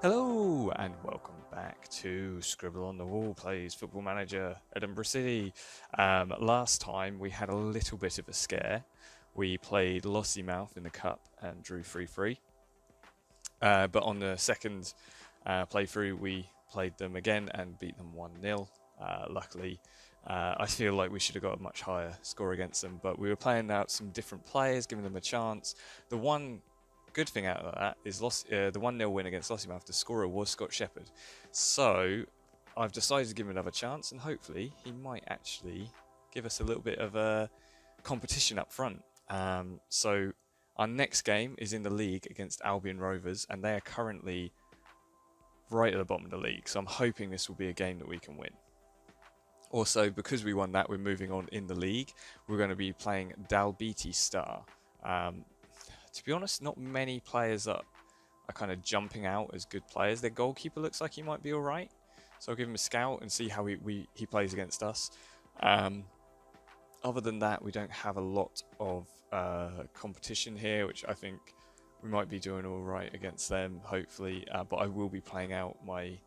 Hello and welcome back to Scribble on the Wall Plays Football Manager Edinburgh City. Last time we had a little bit of a scare. We played Lossiemouth in the cup and drew 3-3. But on the second playthrough we played them again and beat them 1-0. Luckily, I feel like we should have got a much higher score against them, but we were playing out some different players, giving them a chance. The one good thing out of that is the 1-0 win against Lossiemouth. The scorer was Scott Shepherd. So I've decided to give him another chance, and hopefully he might actually give us a little bit of a competition up front. So our next game is in the league against Albion Rovers, and they are currently right at the bottom of the league. So I'm hoping this will be a game that we can win. Also, because we won that, we're moving on in the league. We're going to be playing Dalbeattie Star. To be honest, not many players are kind of jumping out as good players. Their goalkeeper looks like he might be all right. So I'll give him a scout and see how he plays against us. Other than that, we don't have a lot of competition here, which I think we might be doing all right against them, hopefully. But I will be playing out my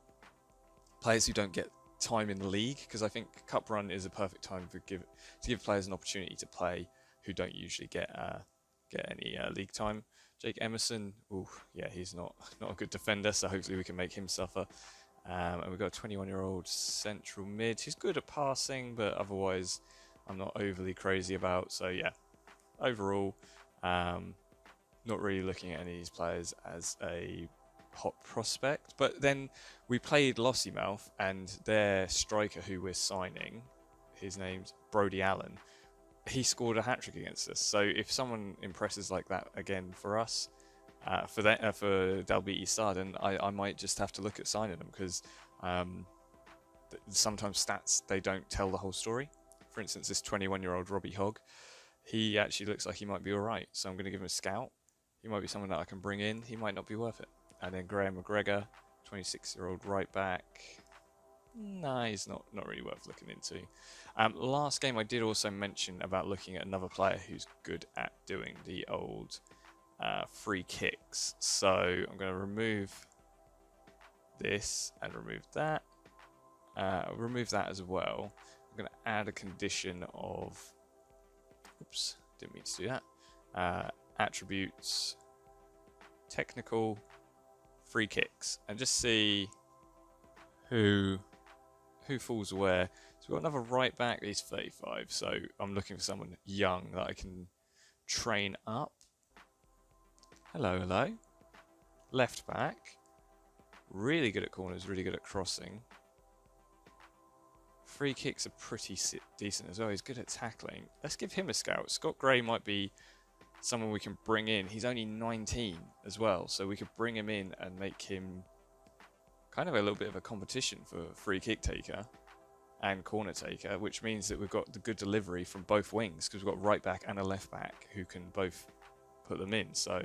players who don't get time in the league, because I think Cup Run is a perfect time to give players an opportunity to play who don't usually get any league time. Jake Emerson, yeah, he's not a good defender, so hopefully we can make him suffer. And we've got a 21-year-old central mid. He's good at passing, but otherwise I'm not overly crazy about. So yeah, overall, not really looking at any of these players as a hot prospect. But then we played Lossiemouth, and their striker who we're signing, his name's Brody Allen. He scored a hat-trick against us. So if someone impresses like that again for us, for Dalbeattie Star, then I might just have to look at signing them, because sometimes stats, they don't tell the whole story. For instance, this 21-year-old Robbie Hogg, he actually looks like he might be all right. So I'm going to give him a scout. He might be someone that I can bring in. He might not be worth it. And then Graham McGregor, 26-year-old right back. Nah, he's not really worth looking into. Last game, I did also mention about looking at another player who's good at doing the old free kicks. So I'm going to remove this and remove that. Remove that as well. I'm going to add a condition of... Oops, didn't mean to do that. Attributes, technical, free kicks, and just see who falls where. So we've got another right back. He's 35, so I'm looking for someone young that I can train up. Hello. Left back, really good at corners, really good at crossing. Free kicks are pretty decent as well. He's good at tackling. Let's give him a scout. Scott Gray might be someone we can bring in. He's only 19 as well, so we could bring him in and make him kind of a little bit of a competition for free kick taker and corner taker, which means that we've got the good delivery from both wings, because we've got right back and a left back who can both put them in. So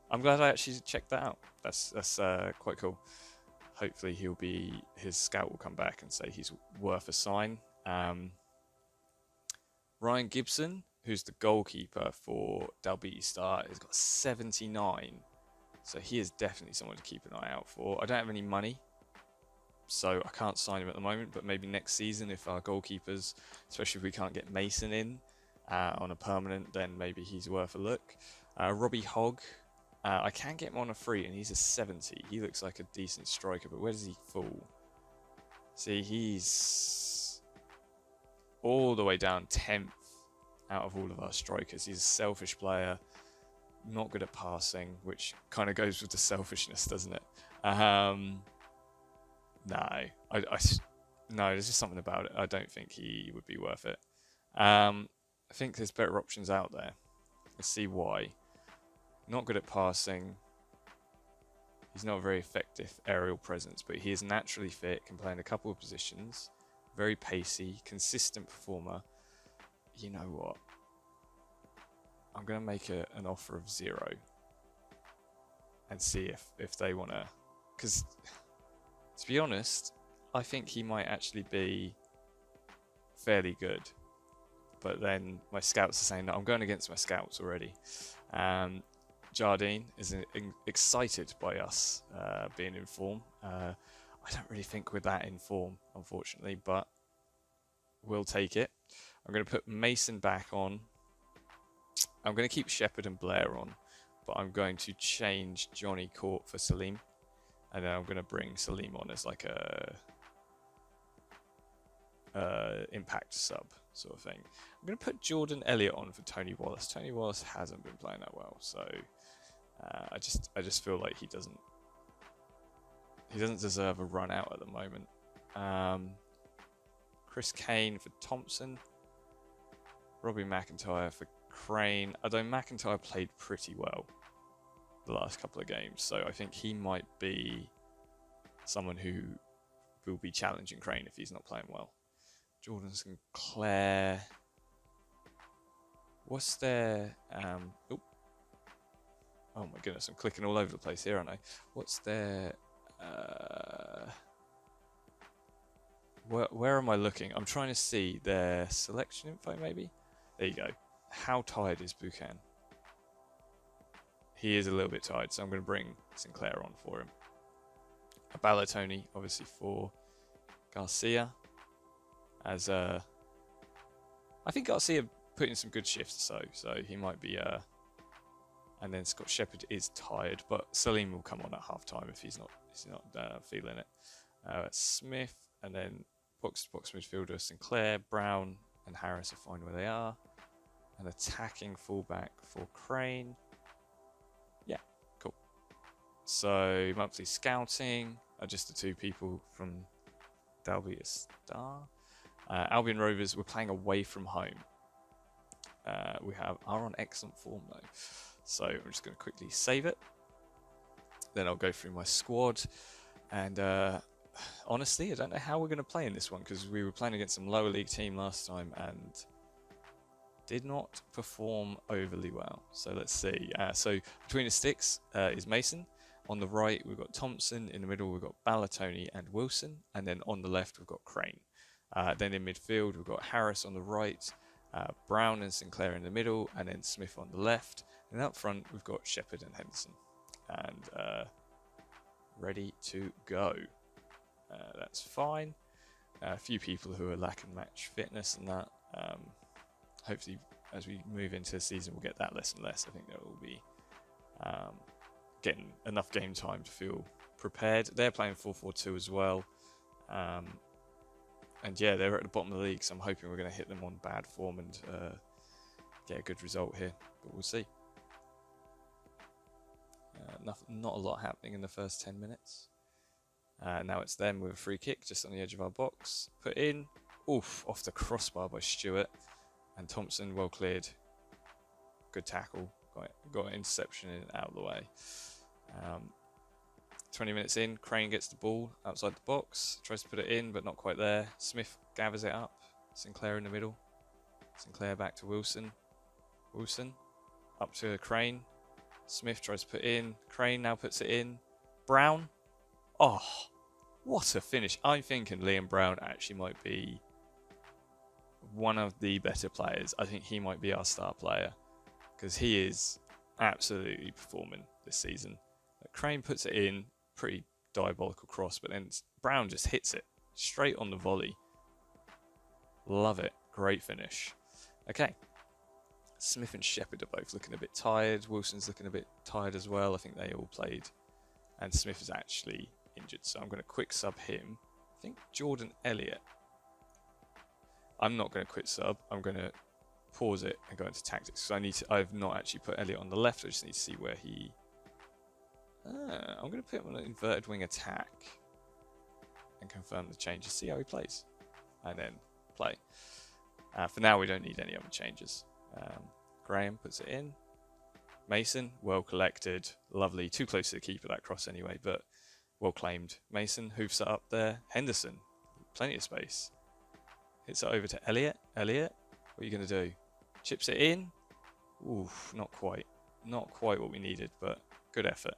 I'm glad I actually checked that out. That's quite cool. Hopefully his scout will come back and say he's worth a sign. Ryan Gibson, who's the goalkeeper for Dalbeattie Star, has got 79. So he is definitely someone to keep an eye out for. I don't have any money, so I can't sign him at the moment, but maybe next season, if our goalkeepers, especially if we can't get Mason in on a permanent, then maybe he's worth a look. Robbie Hogg, I can get him on a free, and he's a 70. He looks like a decent striker, but where does he fall? See, he's all the way down 10th out of all of our strikers. He's a selfish player, not good at passing, which kind of goes with the selfishness, doesn't it? No, there's just something about it. I don't think he would be worth it. I think there's better options out there. Let's see why. Not good at passing. He's not a very effective aerial presence, but he is naturally fit, can play in a couple of positions, very pacey, consistent performer. You know what? I'm going to make an offer of 0 and see if they want to... Because, to be honest, I think he might actually be fairly good. But then my scouts are saying that I'm going against my scouts already. Jardine is excited by us being in form. I don't really think we're that in form, unfortunately, but we'll take it. I'm going to put Mason back on. I'm going to keep Shepherd and Blair on, but I'm going to change Johnny Court for Salim. And then I'm going to bring Salim on as like a impact sub sort of thing. I'm going to put Jordan Elliott on for Tony Wallace. Tony Wallace hasn't been playing that well, so I just feel like he doesn't deserve a run out at the moment. Chris Kane for Thompson. Robbie McIntyre for Crane. Although McIntyre played pretty well the last couple of games, so I think he might be someone who will be challenging Crane if he's not playing well. Jordan Sinclair. What's their oh my goodness, I'm clicking all over the place here, aren't I? What's their where am I looking? I'm trying to see their selection info, maybe? There you go. How tired is Buchan? He is a little bit tired, so I'm going to bring Sinclair on for him. A Ballatoni, obviously, for Garcia. As I think Garcia put in some good shifts, so he might be. And then Scott Shepherd is tired, but Salim will come on at half time if he's not feeling it. Smith, and then box midfielder Sinclair, Brown, and Harris are fine where they are. An attacking fullback for Crane. Yeah, cool. So monthly scouting are just the two people from Dalby Star. Albion Rovers, we're playing away from home. We are on excellent form though. So I'm just going to quickly save it. Then I'll go through my squad. And honestly, I don't know how we're going to play in this one because we were playing against some lower league team last time and did not perform overly well. So let's see. So between the sticks is Mason. On the right, we've got Thompson. In the middle, we've got Ballatoni and Wilson. And then on the left, we've got Crane. Then in midfield, we've got Harris on the right, Brown and Sinclair in the middle, and then Smith on the left. And up front, we've got Shepherd and Henderson. And ready to go. That's fine. A few people who are lacking match fitness and that. Hopefully, as we move into the season, we'll get that less and less. I think there will be getting enough game time to feel prepared. They're playing 4-4-2 as well. And yeah, they're at the bottom of the league, so I'm hoping we're going to hit them on bad form and get a good result here. But we'll see. Not a lot happening in the first 10 minutes. Now it's them with a free kick just on the edge of our box. Put in. Oof, off the crossbar by Stewart. And Thompson, well cleared. Good tackle. Got an interception in out of the way. 20 minutes in, Crane gets the ball outside the box. Tries to put it in, but not quite there. Smith gathers it up. Sinclair in the middle. Sinclair back to Wilson. Wilson up to Crane. Smith tries to put in. Crane now puts it in. Brown. Oh, what a finish. I'm thinking Liam Brown actually might be one of the better players. I think he might be our star player because he is absolutely performing this season. Crane puts it in, pretty diabolical cross, but then Brown just hits it straight on the volley. Love it. Great finish. Okay. Smith and Shepherd are both looking a bit tired. Wilson's looking a bit tired as well. I think they all played. And Smith is actually injured, so I'm going to quick sub him. I think Jordan Elliott. I'm not going to quit sub. I'm going to pause it and go into tactics because I've not actually put Elliott on the left. I just need to see where he. I'm going to put him on an inverted wing attack and confirm the changes. See how he plays, and then play. For now, we don't need any other changes. Graham puts it in. Mason, well collected, lovely. Too close to the keeper that cross anyway, but well claimed. Mason hoofs it up there. Henderson, plenty of space. Hits it over to Elliott. Elliott, what are you going to do? Chips it in. Oof, not quite. Not quite what we needed, but good effort.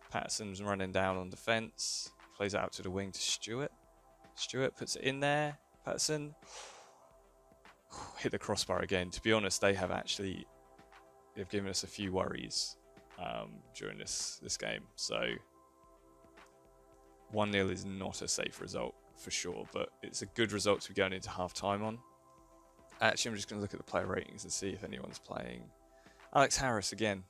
Patterson's running down on defence. Plays it out to the wing to Stewart. Stewart puts it in there. Patterson hit the crossbar again. To be honest, they've given us a few worries during this game. So 1-0 is not a safe result for sure, but it's a good result to be going into half time on. Actually, I'm just going to look at the player ratings and see if anyone's playing. Alex Harris again.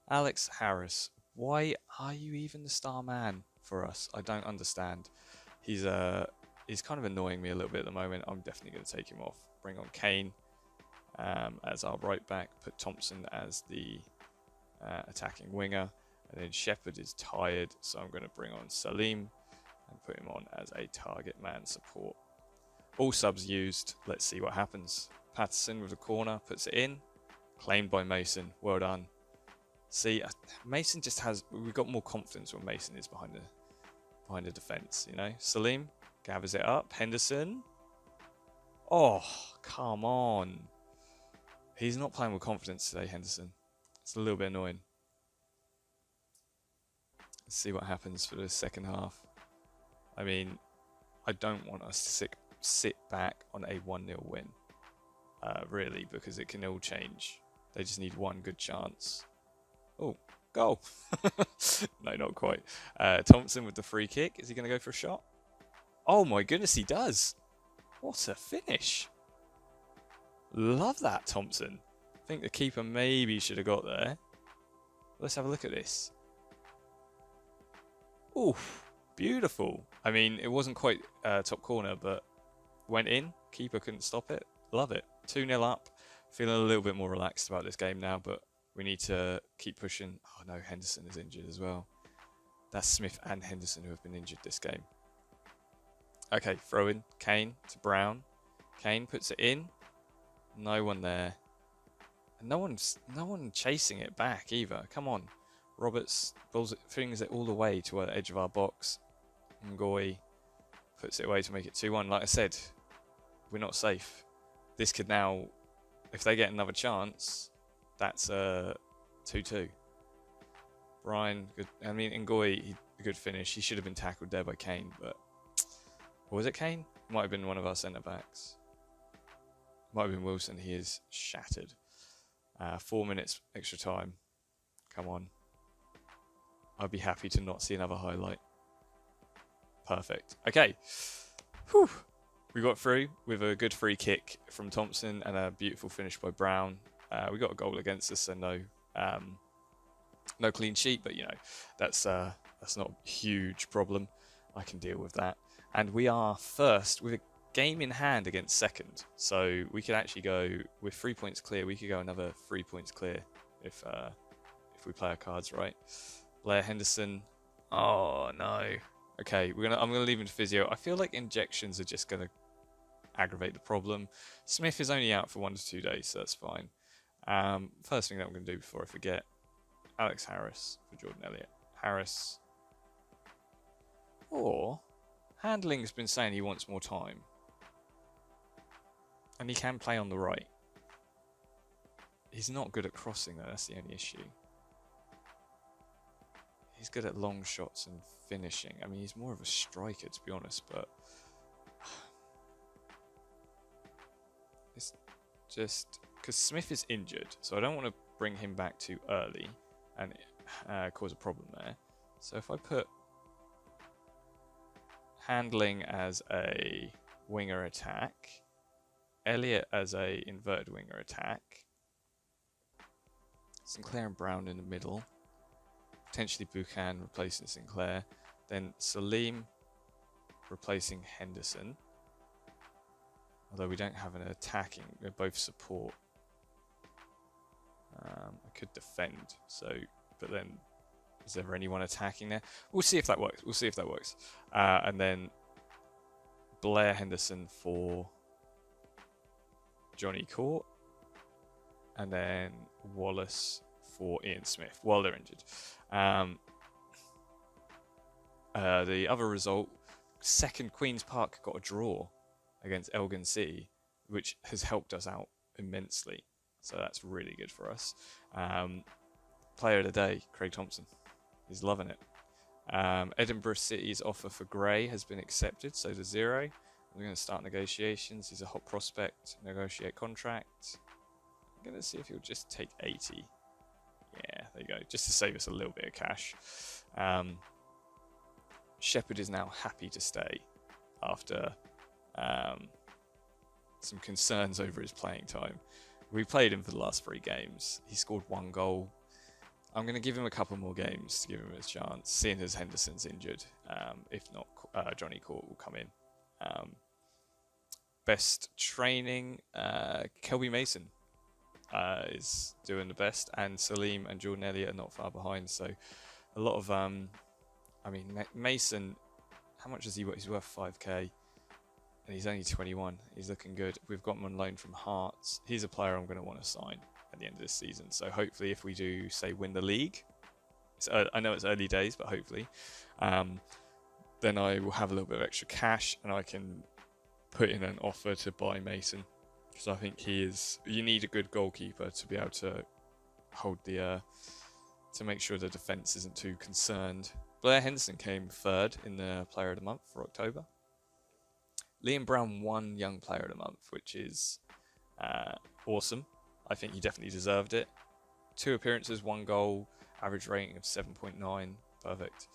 Alex Harris, why are you even the star man for us? I don't understand. He's kind of annoying me a little bit at the moment. I'm definitely going to take him off. Bring on Kane as our right back. Put Thompson as the attacking winger. And then Shepherd is tired, so I'm going to bring on Salim and put him on as a target man support. All subs used. Let's see what happens. Patterson with a corner, puts it in. Claimed by Mason. Well done. See, Mason just has... We've got more confidence when Mason is behind the defence, you know. Salim gathers it up. Henderson. Oh, come on. He's not playing with confidence today, Henderson. It's a little bit annoying. Let's see what happens for the second half. I mean, I don't want us to sit back on a 1-0 win, really, because it can all change. They just need one good chance. Oh, goal. No, not quite. Thompson with the free kick. Is he going to go for a shot? Oh my goodness, he does. What a finish. Love that, Thompson. I think the keeper maybe should have got there. Let's have a look at this. Oof, beautiful. I mean, it wasn't quite top corner, but went in. Keeper couldn't stop it. Love it. 2-0 up. Feeling a little bit more relaxed about this game now, but we need to keep pushing. Oh no, Henderson is injured as well. That's Smith and Henderson who have been injured this game. Okay, throw in. Kane to Brown. Kane puts it in. No one there. And no one chasing it back either. Come on. Roberts flings it all the way to the edge of our box. Ngoy puts it away to make it 2-1. Like I said, we're not safe. This could now, if they get another chance, that's a 2-2. Brian, good. I mean, Ngoy, a good finish. He should have been tackled there by Kane, but was it Kane? Might have been one of our centre backs. Might have been Wilson. He is shattered. 4 minutes extra time. Come on. I'd be happy to not see another highlight. Perfect. Okay. Whew. We got through with a good free kick from Thompson and a beautiful finish by Brown. We got a goal against us, so no clean sheet, but you know that's not a huge problem. I can deal with that. And we are first with a game in hand against second, so we could actually go with 3 points clear. We could go another 3 points clear if we play our cards right. Blair Henderson. Oh no. Okay, I'm gonna leave him to physio. I feel like injections are just gonna aggravate the problem. Smith is only out for 1 to 2 days, so that's fine. First thing that I'm gonna do before I forget, Alex Harris for Jordan Elliott. Harris. Or Handling's been saying he wants more time. And he can play on the right. He's not good at crossing though, that's the only issue. He's good at long shots and finishing. I mean, he's more of a striker to be honest, but it's just because Smith is injured, so I don't want to bring him back too early and cause a problem there. So if I put Handling as a winger attack, Elliott as a inverted winger attack, Sinclair and Brown in the middle, potentially Buchan replacing Sinclair, then Salim replacing Henderson, although we don't have an attacking, we're both support. I could defend, but then is there anyone attacking there? We'll see if that works. And then Blair Henderson for Johnny Court, and then Wallace for Ian Smith while they're injured. The other result, second Queen's Park got a draw against Elgin City, which has helped us out immensely. So that's really good for us. Player of the day, Craig Thompson. He's loving it. Edinburgh City's offer for Gray has been accepted, so does Zero. We're going to start negotiations. He's a hot prospect. Negotiate contract. I'm going to see if he'll just take 80. Yeah, there you go. Just to save us a little bit of cash. Shepherd is now happy to stay after some concerns over his playing time. We played him for the last 3 games. He scored 1 goal. I'm going to give him a couple more games to give him a chance, seeing as Henderson's injured. If not, Johnny Court will come in. Best training, Kelby Mason is doing the best, and Salim and Jordan Elliott are not far behind. So a lot of, Mason, how much is he worth? He's worth 5k. And he's only 21. He's looking good. We've got him on loan from Hearts. He's a player I'm going to want to sign at the end of this season. So hopefully if we do, say, win the league, I know it's early days, but hopefully, then I will have a little bit of extra cash and I can put in an offer to buy Mason. Because I think you need a good goalkeeper to be able to hold to make sure the defence isn't too concerned. Blair Henderson came 3rd in the Player of the Month for October. Liam Brown won Young Player of the Month, which is awesome. I think he definitely deserved it. 2 appearances, 1 goal, average rating of 7.9, perfect.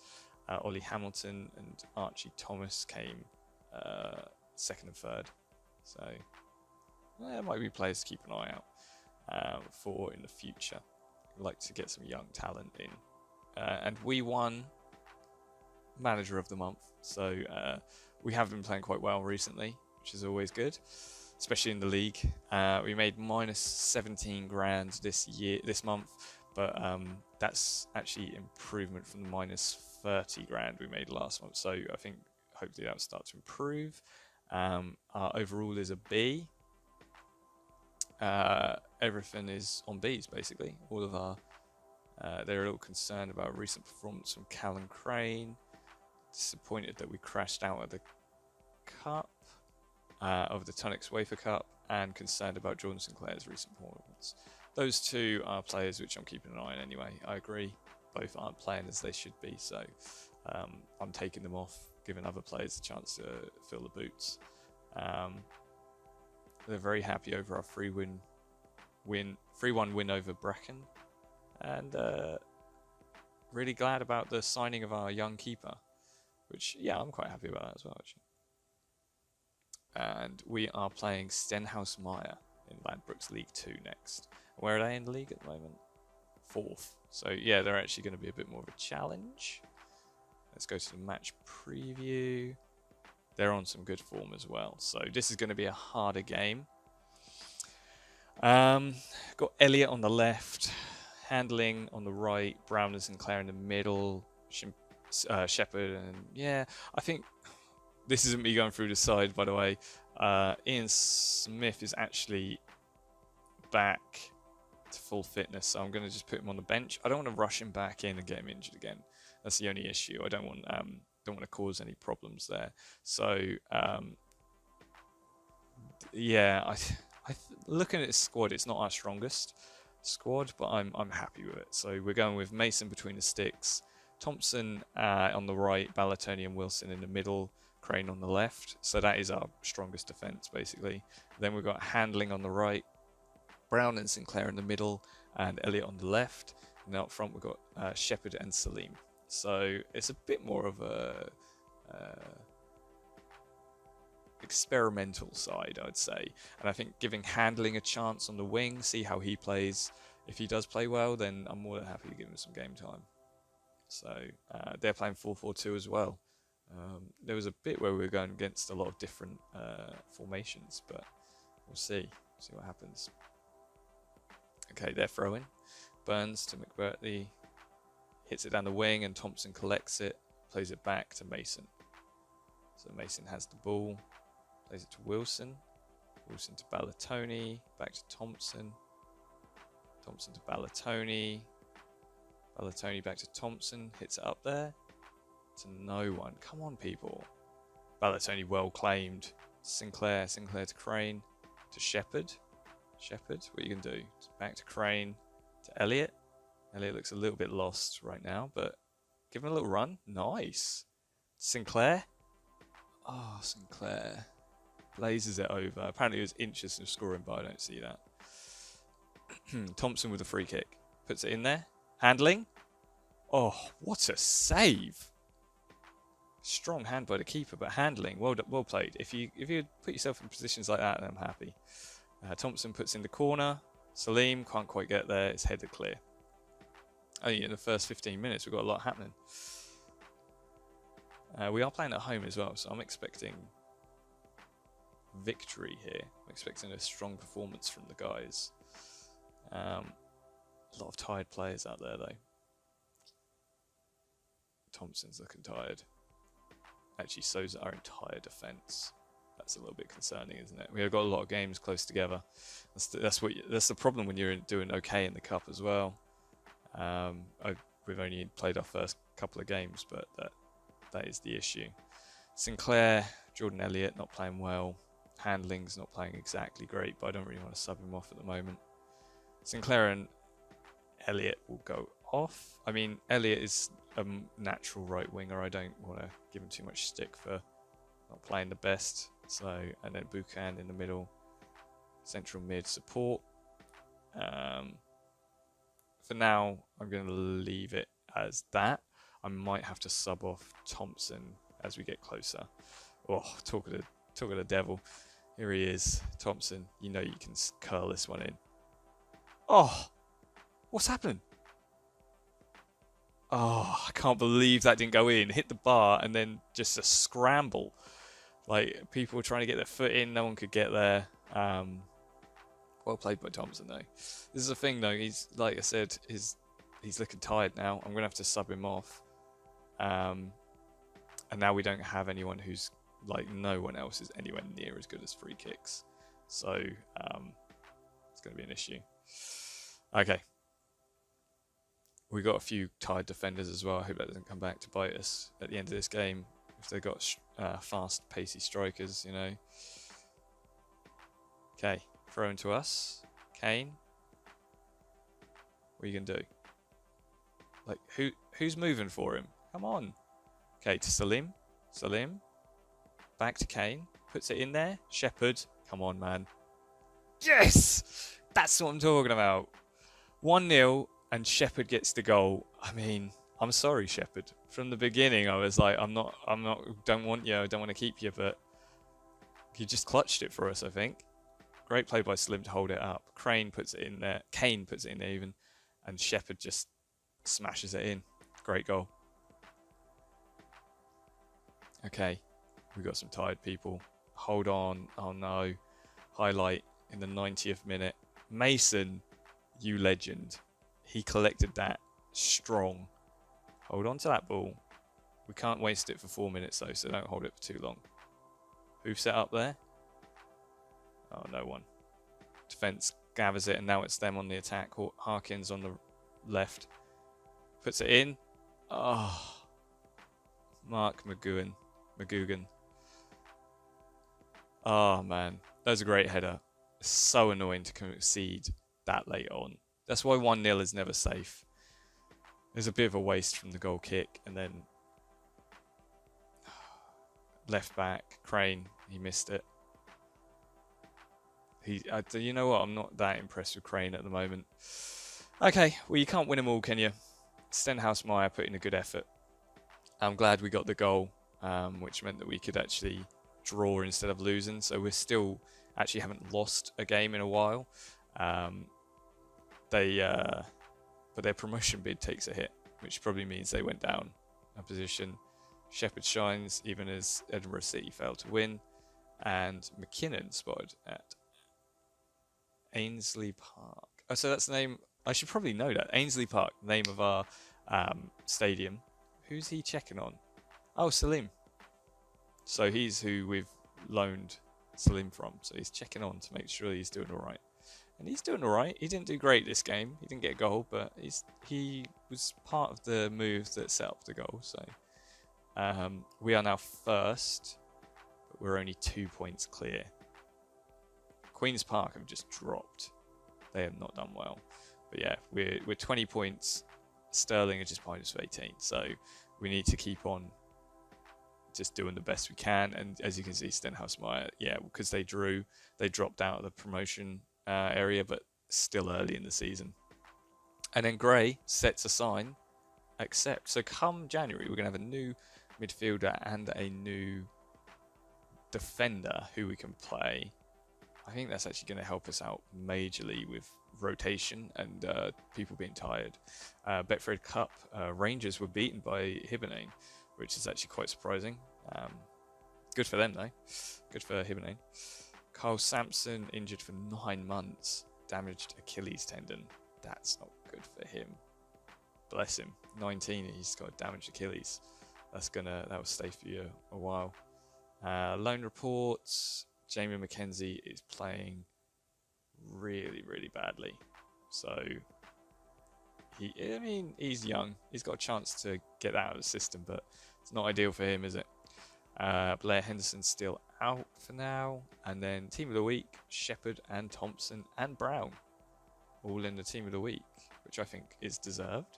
Ollie Hamilton and Archie Thomas came 2nd and 3rd. So there might be players to keep an eye out for in the future. I'd like to get some young talent in. And we won Manager of the Month, so we have been playing quite well recently, which is always good, especially in the league. We made minus 17 grand this month, but that's actually improvement from the minus 30 grand we made last month. So I think hopefully that will start to improve. Our overall is a B. Everything is on Bs basically. All of our they're a little concerned about recent performance from Callum Crane. Disappointed that we crashed out of the cup, of the Tunnix Wafer Cup, and concerned about Jordan Sinclair's recent performance. Those 2 are players which I'm keeping an eye on anyway. I agree, both aren't playing as they should be, so I'm taking them off, giving other players a chance to fill the boots. They're very happy over our 3-1 win over Brecon, and really glad about the signing of our young keeper. Which, yeah, I'm quite happy about that as well, actually. And we are playing Stenhouse Meyer in Ladbrokes League 2 next. Where are they in the league at the moment? 4th. So, yeah, they're actually going to be a bit more of a challenge. Let's go to the match preview. They're on some good form as well. So, this is going to be a harder game. Got Elliott on the left, Handling on the right, Brown and Sinclair in the middle, Shepherd, and yeah, I think this isn't me going through the side, by the way. Ian Smith is actually back to full fitness, so I'm going to just put him on the bench. I don't want to rush him back in and get him injured again. That's the only issue. I don't want to cause any problems there. So yeah, looking at this squad, it's not our strongest squad, but I'm happy with it. So we're going with Mason between the sticks, Thompson on the right, Ballatoni and Wilson in the middle, Crane on the left. So that is our strongest defence, basically. Then we've got Handling on the right, Brown and Sinclair in the middle, and Elliott on the left. And up front we've got Shepherd and Salim. So it's a bit more of a experimental side, I'd say. And I think giving Handling a chance on the wing, see how he plays. If he does play well, then I'm more than happy to give him some game time. So they're playing 4-4-2 as well. There was a bit where we were going against a lot of different formations, but we'll see what happens. Okay, they're throwing. Burns to McBurtley, hits it down the wing, and Thompson collects it, plays it back to Mason. So Mason has the ball, plays it to Wilson. Wilson to Ballatoni, back to Thompson. Thompson to Ballatoni. Ballatoni back to Thompson, hits it up there to no one. Come on, people. Ballatoni well claimed. Sinclair to Crane, to Shepherd. Shepherd, what are you going to do? Back to Crane, to Elliott. Elliott looks a little bit lost right now, but give him a little run. Nice. Sinclair. Oh, Sinclair. Blazes it over. Apparently it was inches of scoring, but I don't see that. Thompson with a free kick. Puts it in there. Handling. Oh, what a save! Strong hand by the keeper, but handling, well played. If you put yourself in positions like that, then I'm happy. Thompson puts in the corner. Salim can't quite get there. It's headed clear. Only in the first 15 minutes, we've got a lot happening. We are playing at home as well, so I'm expecting victory here. I'm expecting a strong performance from the guys. A lot of tired players out there, though. Thompson's looking tired. Actually, so's our entire defence. That's a little bit concerning, isn't it? We've got a lot of games close together. That's the problem when you're doing okay in the cup as well. We've only played our first couple of games, but that is the issue. Sinclair, Jordan Elliott not playing well. Handling's not playing exactly great, but I don't really want to sub him off at the moment. Sinclair and Elliott will go off. I mean, Elliott is a natural right winger. I don't want to give him too much stick for not playing the best. So, and then Buchan in the middle, central mid support. For now, I'm going to leave it as that. I might have to sub off Thompson as we get closer. Oh, talk of the devil. Here he is, Thompson. You know you can curl this one in. Oh, what's happened? Oh, I can't believe that didn't go in. Hit the bar and then just a scramble. Like, people were trying to get their foot in. No one could get there. Well played by Thompson, though. This is the thing, though. He's, like I said, he's looking tired now. I'm going to have to sub him off. And now we don't have anyone who's, like, no one else is anywhere near as good as free kicks. So, it's going to be an issue. Okay. We got a few tired defenders as well. I hope that doesn't come back to bite us at the end of this game. If they've got fast, pacey strikers, you know. Okay, throw into us. Kane. What are you going to do? Like, who's moving for him? Come on. Okay, to Salim. Salim. Back to Kane. Puts it in there. Shepherd. Come on, man. Yes! That's what I'm talking about. 1-0 and Shepherd gets the goal. I mean, I'm sorry, Shepherd. From the beginning, I was like, don't want you, I don't want to keep you, but he just clutched it for us, I think. Great play by Slim to hold it up. Crane puts it in there. Kane puts it in there even. And Shepherd just smashes it in. Great goal. Okay. We've got some tired people. Hold on. Oh, no. Highlight in the 90th minute. Mason, you legend. He collected that strong. Hold on to that ball. We can't waste it for 4 minutes, though, so don't hold it for too long. Who set up there? Oh, no one. Defence gathers it, and now it's them on the attack. Harkins on the left. Puts it in. Oh. Mark McGugan. Oh, man. That was a great header. It's so annoying to concede that late on. That's why 1-0 is never safe. There's a bit of a waste from the goal kick, and then left back, Crane, he missed it. You know what? I'm not that impressed with Crane at the moment. Okay, well, you can't win them all, can you? Stenhouse-Meyer put in a good effort. I'm glad we got the goal, which meant that we could actually draw instead of losing. So we're still actually haven't lost a game in a while. But their promotion bid takes a hit, which probably means they went down a position. Shepherd shines even as Edinburgh City failed to win. And McKinnon spotted at Ainsley Park. Oh, so that's the name. I should probably know that. Ainsley Park, name of our stadium. Who's he checking on? Oh, Salim. So he's who we've loaned Salim from. So he's checking on to make sure he's doing all right. And he's doing all right. He didn't do great this game. He didn't get a goal, but he was part of the move that set up the goal. So we are now first, but we're only 2 points clear. Queen's Park have just dropped. They have not done well. But yeah, we're 20 points. Sterling are just minus 18. So we need to keep on just doing the best we can. And as you can see, Stenhouse-Meyer, yeah, because they dropped out of the promotion area, but still early in the season. And then Gray sets a sign, accept. So come January, we're going to have a new midfielder and a new defender who we can play. I think that's actually going to help us out majorly with rotation and people being tired. Betfred Cup, Rangers were beaten by Hibernian, which is actually quite surprising. Good for them, though. Good for Hibernian. Kyle Sampson injured for 9 months. Damaged Achilles tendon. That's not good for him. Bless him. 19, he's got a damaged Achilles. That will stay for you a while. Loan reports. Jamie McKenzie is playing really, really badly. So he's young. He's got a chance to get out of the system, but it's not ideal for him, is it? Blair Henderson's still out for now. And then Team of the Week, Shepherd and Thompson and Brown. All in the Team of the Week, which I think is deserved.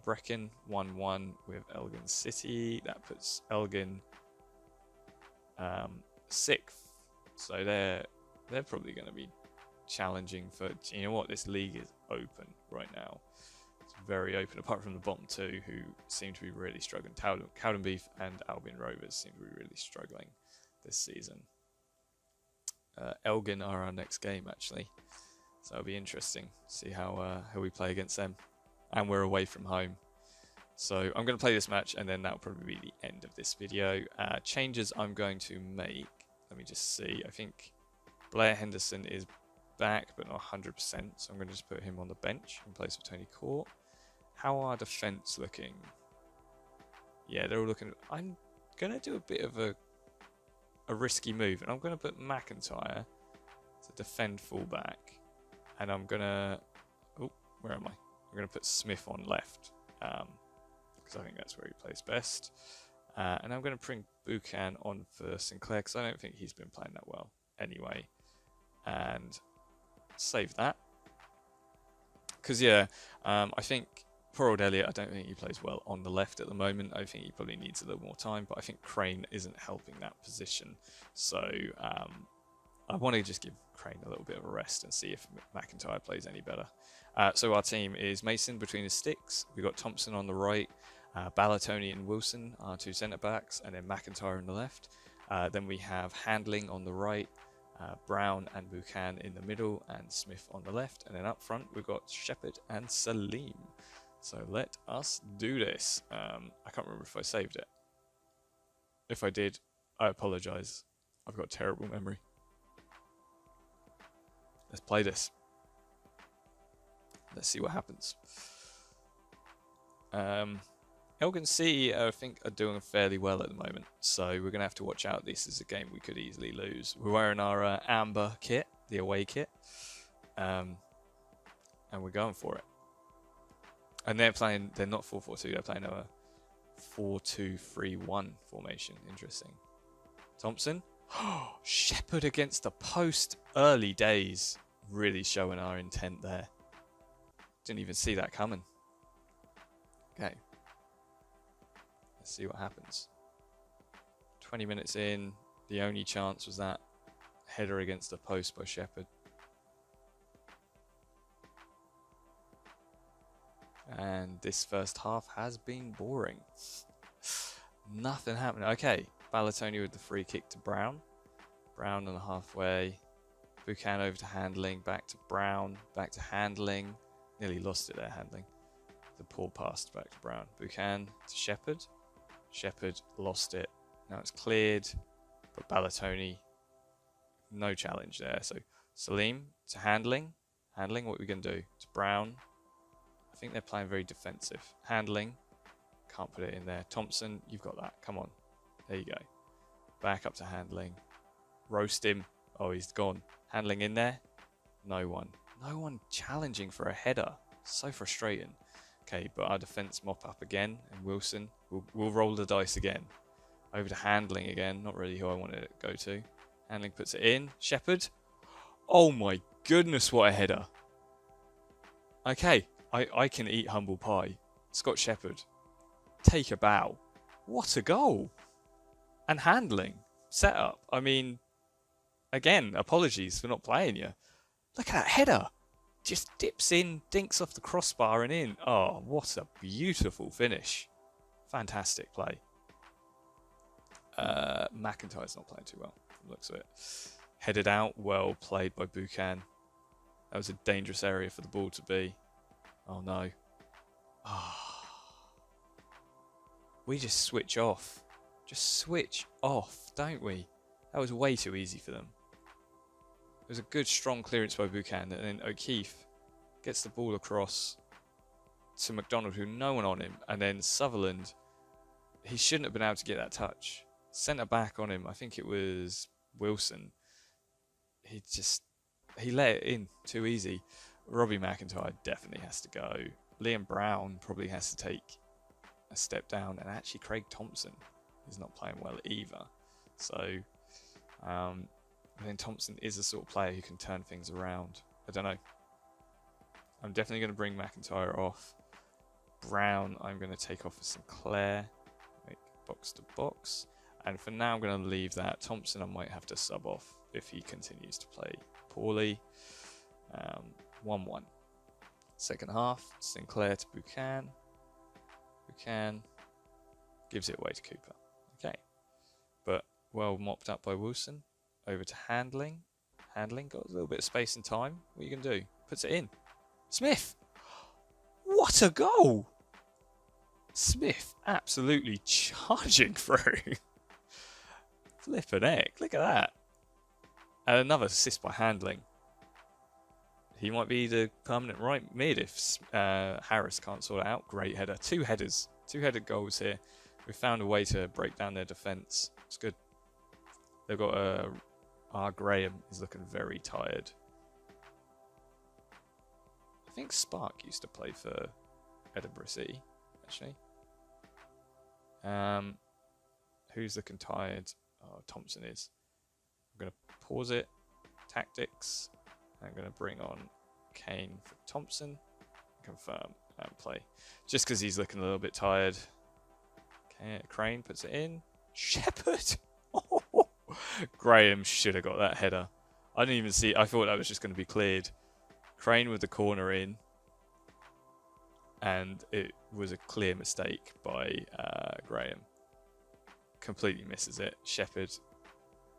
Brecon 1-1 with Elgin City. That puts Elgin 6th. So they're probably going to be challenging for... You know what? This league is open right now. It's very open, apart from the bottom two, who seem to be really struggling. Cowden Beef and Albion Rovers seem to be really struggling this season. Elgin are our next game, actually. So it'll be interesting to see how we play against them. And we're away from home. So I'm going to play this match, and then that'll probably be the end of this video. Changes I'm going to make. Let me just see. I think Blair Henderson is back, but not 100%. So I'm going to just put him on the bench in place of Tony Court. How are defence looking? Yeah, they're all looking... I'm going to do a bit of a risky move, and I'm going to put McIntyre to defend fullback. And I'm going to... Oh, where am I? I'm going to put Smith on left, because I think that's where he plays best. And I'm going to bring Buchan on for Sinclair, because I don't think he's been playing that well anyway. And save that. Because, yeah, I think poor old Elliott, I don't think he plays well on the left at the moment. I think he probably needs a little more time, but I think Crane isn't helping that position. So I want to just give Crane a little bit of a rest and see if McIntyre plays any better. So our team is Mason between the sticks. We've got Thompson on the right, Ballatoni and Wilson, our two centre-backs, and then McIntyre on the left. Then we have Handling on the right, Brown and Buchan in the middle, and Smith on the left. And then up front, we've got Shepherd and Salim. So let us do this. I can't remember if I saved it. If I did, I apologise. I've got terrible memory. Let's play this. Let's see what happens. Elgin City, I think, are doing fairly well at the moment. So we're going to have to watch out. This is a game we could easily lose. We're wearing our amber kit, the away kit. And we're going for it. And they're not 4-4-2, they're playing a 4-2-3-1 formation. Interesting. Thompson. Shepherd against the post. Early days. Really showing our intent there. Didn't even see that coming. Okay. Let's see what happens. 20 minutes in. The only chance was that header against the post by Shepherd. And this first half has been boring. Nothing happening. Okay, Ballatoni with the free kick to Brown. Brown on the halfway. Buchan over to Handling. Back to Brown. Back to Handling. Nearly lost it there, Handling. The poor pass back to Brown. Buchan to Shepherd. Shepherd lost it. Now it's cleared. But Ballatoni, no challenge there. So Salim to Handling. Handling, what are we going to do? To Brown. I think they're playing very defensive. Handling. Can't put it in there. Thompson, you've got that. Come on. There you go. Back up to Handling. Roast him. Oh, he's gone. Handling in there. No one. No one challenging for a header. So frustrating. Okay, but our defence mop up again. And Wilson. We'll roll the dice again. Over to Handling again. Not really who I wanted it to go to. Handling puts it in. Shepherd. Oh my goodness, what a header. Okay. I can eat humble pie. Scott Shepherd. Take a bow. What a goal. And Handling. Set up. I mean, again, apologies for not playing you. Look at that header. just dips in, dinks off the crossbar and in. Oh, what a beautiful finish. Fantastic play. McIntyre's not playing too well, from the looks of it. Headed out, well played by Buchan. That was a dangerous area for the ball to be. Oh no. We just switch off. Just switch off, don't we? That was way too easy for them. It was a good, strong clearance by Buchan, and then O'Keefe gets the ball across to McDonald, who no one on him, and then Sutherland, he shouldn't have been able to get that touch. Centre back on him, I think it was Wilson. He let it in too easy. Robbie McIntyre definitely has to go. Liam Brown probably has to take a step down, and actually Craig Thompson is not playing well either. So I think Thompson is the sort of player who can turn things around. I don't know. I'm definitely going to bring McIntyre off. Brown, I'm going to take off for Sinclair. Make box to box. And for now, I'm going to leave that. Thompson, I might have to sub off if he continues to play poorly. 1-1. Second half, Sinclair to Buchan. Buchan gives it away to Cooper. Okay. But well mopped up by Wilson. Over to Handling. Handling got a little bit of space and time. What are you going to do? Puts it in. Smith! What a goal! Smith absolutely charging through. Flippin' heck, look at that. And another assist by Handling. He might be the permanent right mid if Harris can't sort it out. Great header. Two headers. Two-headed goals here. We found a way to break down their defence. It's good. They've got Graham is looking very tired. I think Spark used to play for Edinburgh City, actually. Who's looking tired? Oh, Thompson is. I'm going to pause it. Tactics. I'm going to bring on Kane for Thompson. Confirm and play. Just because he's looking a little bit tired. Okay, Crane puts it in. Shepherd! Oh, Graham should have got that header. I didn't even see. I thought that was just going to be cleared. Crane with the corner in. And it was a clear mistake by Graham. Completely misses it. Shepherd,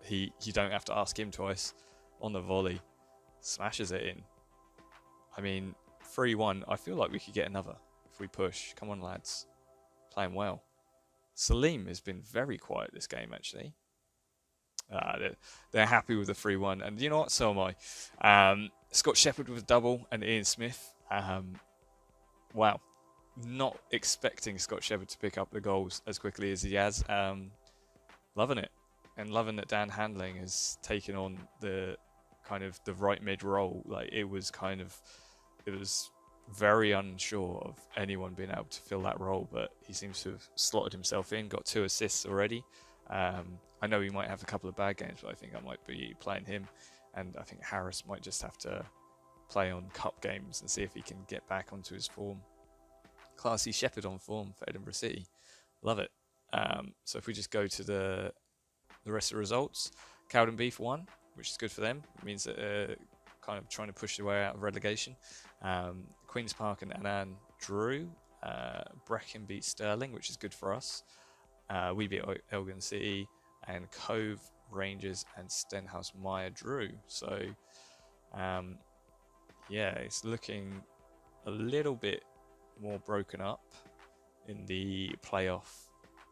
you don't have to ask him twice. On the volley. Smashes it in. I mean, 3-1. I feel like we could get another if we push. Come on, lads. Playing well. Salim has been very quiet this game, actually. They're happy with the 3-1. And you know what? So am I. Scott Shepherd with a double and Ian Smith. Wow. Not expecting Scott Shepherd to pick up the goals as quickly as he has. Loving it. And loving that Dan Handling has taken on the kind of the right mid role. Like it was very unsure of anyone being able to fill that role, but he seems to have slotted himself in, got 2 assists already. I know he might have a couple of bad games, but I think I might be playing him, and I think Harris might just have to play on cup games and see if he can get back onto his form. Classy Shepherd on form for Edinburgh City. Love it. So if we just go to the rest of the results, Cowdenbeath won, which is good for them. It means that they're kind of trying to push their way out of relegation. Queen's Park and Annan drew. Brecon beat Stirling, which is good for us. We beat Elgin City, and Cove, Rangers and Stenhouse Mire drew. So yeah, it's looking a little bit more broken up in the playoff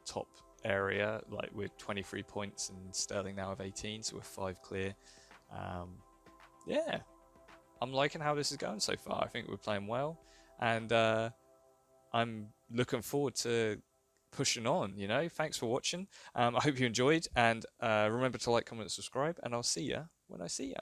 top area. Like we're 23 points and Stirling now have 18, so we're 5 clear. Yeah, I'm liking how this is going so far. I think we're playing well, and I'm looking forward to pushing on. You know, thanks for watching. I hope you enjoyed, and remember to like, comment, and subscribe, and I'll see ya when I see ya.